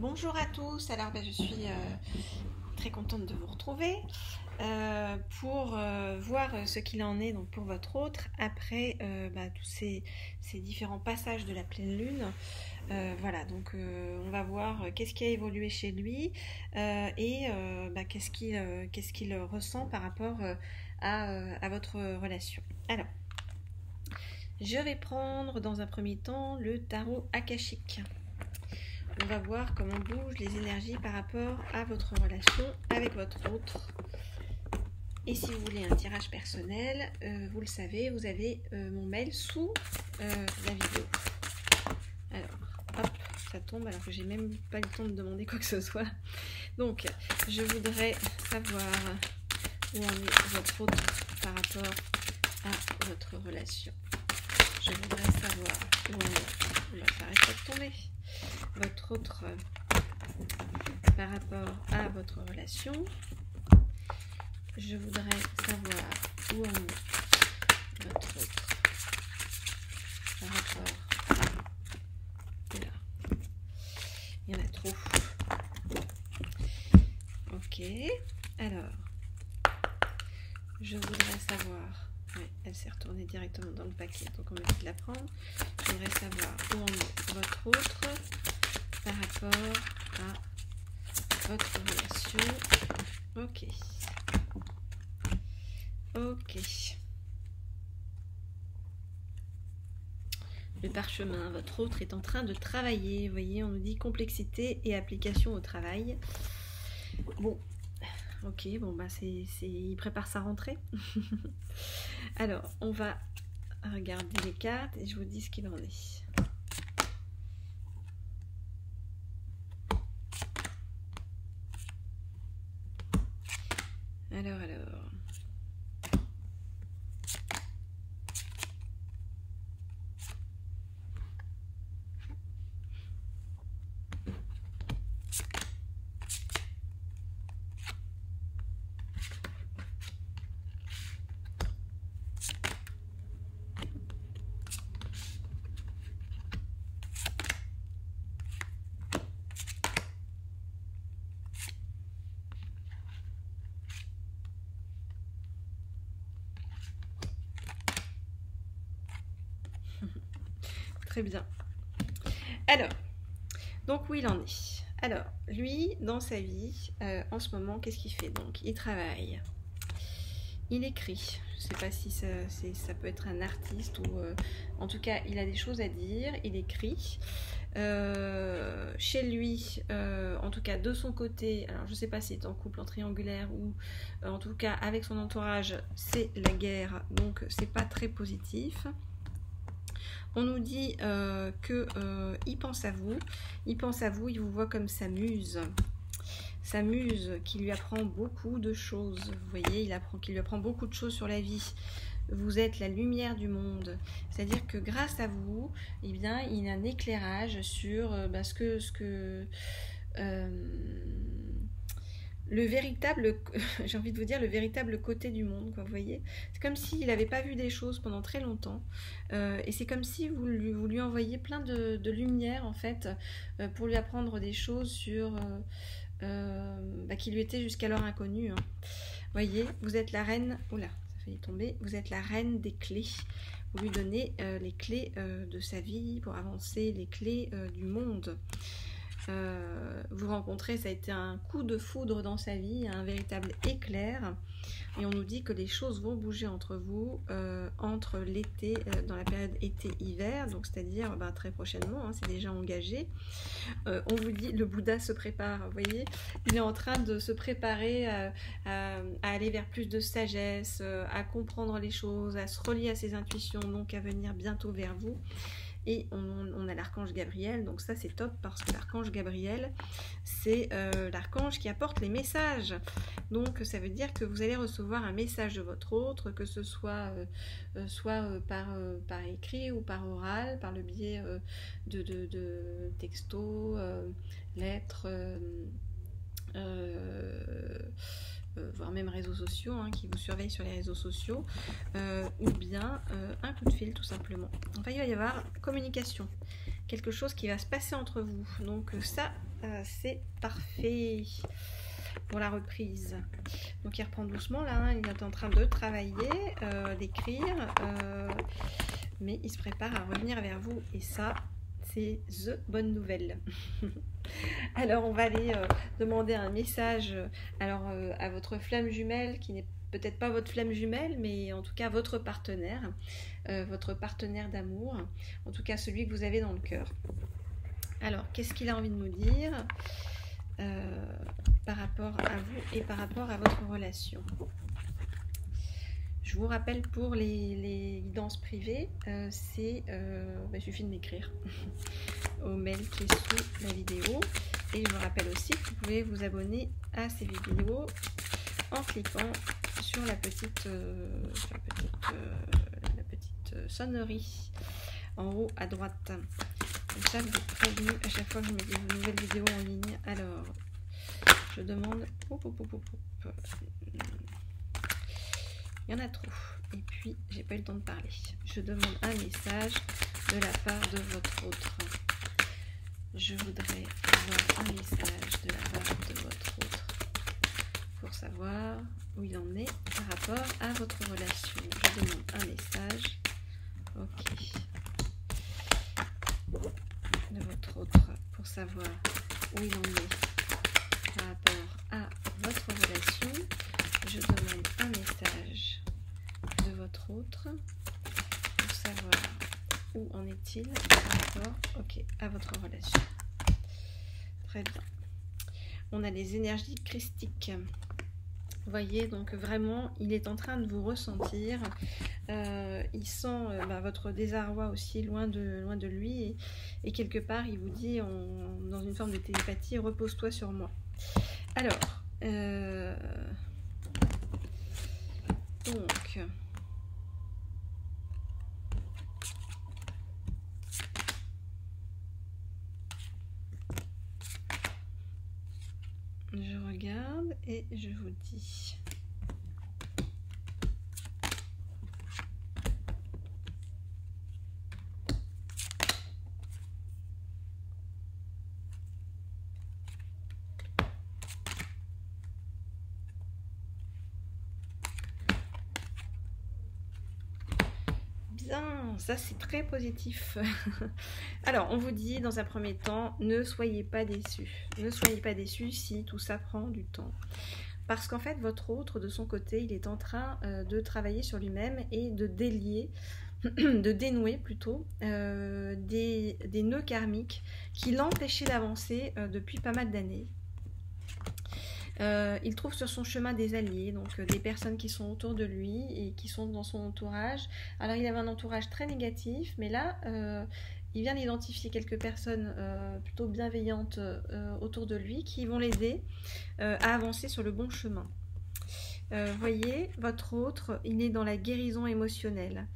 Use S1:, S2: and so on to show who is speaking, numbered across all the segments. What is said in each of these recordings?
S1: Bonjour à tous, alors je suis très contente de vous retrouver pour voir ce qu'il en est donc pour votre autre après tous ces différents passages de la pleine lune. Voilà, donc on va voir qu'est-ce qui a évolué chez lui et qu'est-ce qu'il ressent par rapport à votre relation. Alors, je vais prendre dans un premier temps le tarot akashique. On va voir comment bougent les énergies par rapport à votre relation avec votre autre. Et si vous voulez un tirage personnel, vous le savez, vous avez mon mail sous la vidéo. Alors, hop, ça tombe alors que j'ai même pas le temps de demander quoi que ce soit. Donc, je voudrais savoir où en est votre autre par rapport à votre relation. Je voudrais savoir où en est. Oula, ça arrête pas de tomber. Votre autre par rapport à votre relation. Je voudrais savoir où en est votre autre par rapport à... Là. Il y en a trop. Ok. Alors, je voudrais savoir... Oui, elle s'est retournée directement dans le paquet, donc on va vite la prendre. Je voudrais savoir où en est votre autre par rapport à votre relation. Ok. Ok. Le parchemin, votre autre est en train de travailler. Vous voyez, on nous dit complexité et application au travail. Bon, ok, bon, il prépare sa rentrée. Alors, on va regarder les cartes et je vous dis ce qu'il en est. Alors. Très bien. Alors, donc où il en est? Alors, lui, dans sa vie, en ce moment, qu'est-ce qu'il fait? Donc, il travaille, il écrit. Je ne sais pas si ça peut être un artiste ou... en tout cas, il a des choses à dire, il écrit. Chez lui, en tout cas de son côté, alors je ne sais pas s'il est en couple en triangulaire ou en tout cas avec son entourage, c'est la guerre, donc c'est pas très positif. On nous dit qu'il pense à vous, il vous voit comme sa muse qui lui apprend beaucoup de choses. Vous voyez, qu'il lui apprend beaucoup de choses sur la vie. Vous êtes la lumière du monde, c'est-à-dire que grâce à vous, eh bien, il y a un éclairage sur le véritable, j'ai envie de vous dire, le véritable côté du monde, quoi, vous voyez. C'est comme s'il n'avait pas vu des choses pendant très longtemps, et c'est comme si vous lui envoyiez plein de lumière, en fait, pour lui apprendre des choses sur... qui lui étaient jusqu'alors inconnues. Hein. Vous voyez, vous êtes la reine... Oula, ça a failli tomber. Vous êtes la reine des clés. Vous lui donnez les clés de sa vie pour avancer, les clés du monde. Vous rencontrez, ça a été un coup de foudre dans sa vie, un véritable éclair, et on nous dit que les choses vont bouger entre vous entre l'été, dans la période été-hiver, donc c'est-à-dire très prochainement, hein, c'est déjà engagé. On vous dit, le Bouddha se prépare, vous voyez, il est en train de se préparer à aller vers plus de sagesse, à comprendre les choses, à se relier à ses intuitions, donc à venir bientôt vers vous. Et on a l'archange Gabriel, donc ça c'est top parce que l'archange Gabriel c'est l'archange qui apporte les messages, donc ça veut dire que vous allez recevoir un message de votre autre, que ce soit par écrit ou par oral, par le biais de textos, lettres, voire même réseaux sociaux, hein, qui vous surveillent sur les réseaux sociaux, ou bien un coup de fil tout simplement. Enfin, il va y avoir communication, quelque chose qui va se passer entre vous. Donc ça, c'est parfait pour la reprise. Donc il reprend doucement là, hein, il est en train de travailler, d'écrire, mais il se prépare à revenir vers vous et ça, c'est the bonne nouvelle. Alors on va aller demander un message à votre flamme jumelle qui n'est peut-être pas votre flamme jumelle, mais en tout cas votre partenaire d'amour, en tout cas celui que vous avez dans le cœur. Alors, qu'est-ce qu'il a envie de nous dire par rapport à vous et par rapport à votre relation? Je vous rappelle pour les guidances privées, il suffit de m'écrire au mail qui est sous la vidéo. Et je vous rappelle aussi que vous pouvez vous abonner à ces vidéos en cliquant sur la petite sonnerie en haut à droite. Comme ça, vous êtes prévenu à chaque fois que je mets des nouvelles vidéos en ligne. Alors, je demande... Il y en a trop. Et puis, j'ai pas eu le temps de parler. Je demande un message de la part de votre autre. Je voudrais avoir un message de la part de votre autre pour savoir où il en est par rapport à votre relation. Je demande un message. Ok. De votre autre pour savoir où il en est par rapport à votre relation. Je demande un message de votre autre pour savoir où en est-il par rapport à votre relation. Très bien. On a les énergies christiques. Vous voyez, donc vraiment, il est en train de vous ressentir. Il sent votre désarroi aussi loin de lui. Et quelque part, il vous dit, dans une forme de télépathie, repose-toi sur moi. Alors, donc... Je regarde et je vous dis. Bien, ça c'est très positif. Alors, on vous dit dans un premier temps, ne soyez pas déçus. Ne soyez pas déçus si tout ça prend du temps. Parce qu'en fait, votre autre, de son côté, il est en train de travailler sur lui-même et de délier, de dénouer plutôt, des nœuds karmiques qui l'empêchaient d'avancer depuis pas mal d'années. Il trouve sur son chemin des alliés, donc des personnes qui sont autour de lui et qui sont dans son entourage. Alors il avait un entourage très négatif, mais là il vient d'identifier quelques personnes plutôt bienveillantes autour de lui qui vont l'aider à avancer sur le bon chemin. Voyez, votre autre, il est dans la guérison émotionnelle.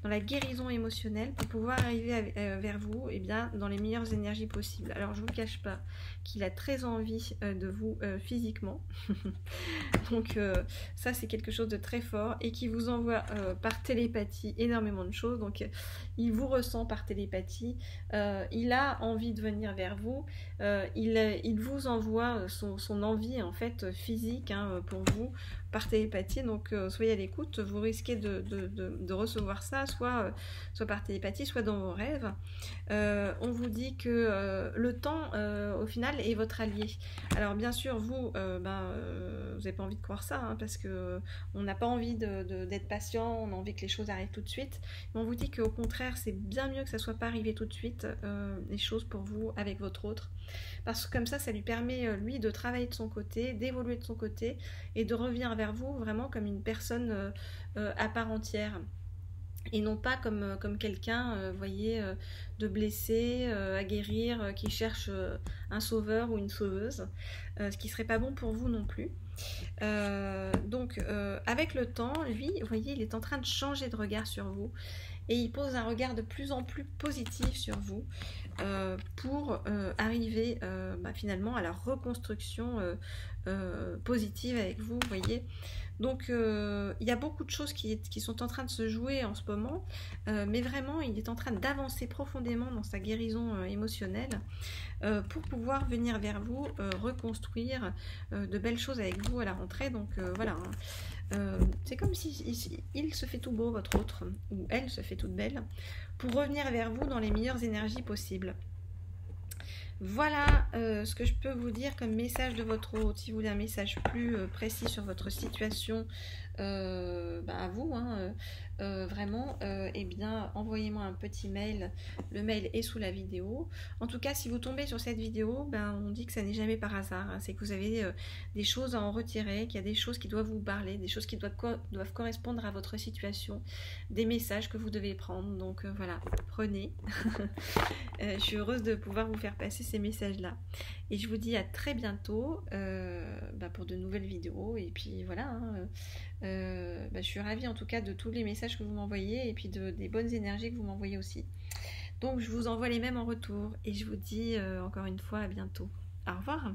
S1: Dans la guérison émotionnelle pour pouvoir arriver vers vous dans les meilleures énergies possibles. Alors je ne vous cache pas qu'il a très envie de vous physiquement. Donc ça c'est quelque chose de très fort et qui vous envoie par télépathie énormément de choses. Donc il vous ressent par télépathie, il a envie de venir vers vous, il vous envoie son envie en fait physique pour vous par télépathie. Donc soyez à l'écoute, vous risquez de recevoir ça soit par télépathie, soit dans vos rêves. On vous dit que le temps au final est votre allié. Alors bien sûr vous n'avez pas envie de croire ça parce que on n'a pas envie d'être patient, on a envie que les choses arrivent tout de suite, mais on vous dit qu'au contraire c'est bien mieux que ça soit pas arrivé tout de suite les choses pour vous avec votre autre, parce que comme ça lui permet lui de travailler de son côté, d'évoluer de son côté et de revenir vers vous vraiment comme une personne à part entière. Et non pas comme quelqu'un, voyez, de blessé, à guérir, qui cherche un sauveur ou une sauveuse, ce qui serait pas bon pour vous non plus. Donc, avec le temps, lui, vous voyez, il est en train de changer de regard sur vous. et il pose un regard de plus en plus positif sur vous pour arriver finalement à la reconstruction positive avec vous, vous voyez. Donc il y a beaucoup de choses qui sont en train de se jouer en ce moment, mais vraiment il est en train d'avancer profondément dans sa guérison émotionnelle pour pouvoir venir vers vous, reconstruire de belles choses avec vous à la rentrée. Donc voilà, c'est comme si il se fait tout beau, votre autre, ou elle se fait toute belle, pour revenir vers vous dans les meilleures énergies possibles. Voilà ce que je peux vous dire comme message de votre hôte. Si vous voulez un message plus précis sur votre situation, à vous, hein, vraiment, eh bien, envoyez-moi un petit mail. Le mail est sous la vidéo. En tout cas, si vous tombez sur cette vidéo, on dit que ça n'est jamais par hasard. Hein. C'est que vous avez des choses à en retirer, qu'il y a des choses qui doivent vous parler, des choses qui doivent correspondre à votre situation, des messages que vous devez prendre. Donc voilà, prenez. Je suis heureuse de pouvoir vous faire passer ces messages-là. Et je vous dis à très bientôt pour de nouvelles vidéos. Et puis voilà, hein, je suis ravie en tout cas de tous les messages que vous m'envoyez et puis des bonnes énergies que vous m'envoyez aussi. Donc je vous envoie les mêmes en retour et je vous dis encore une fois à bientôt. Au revoir.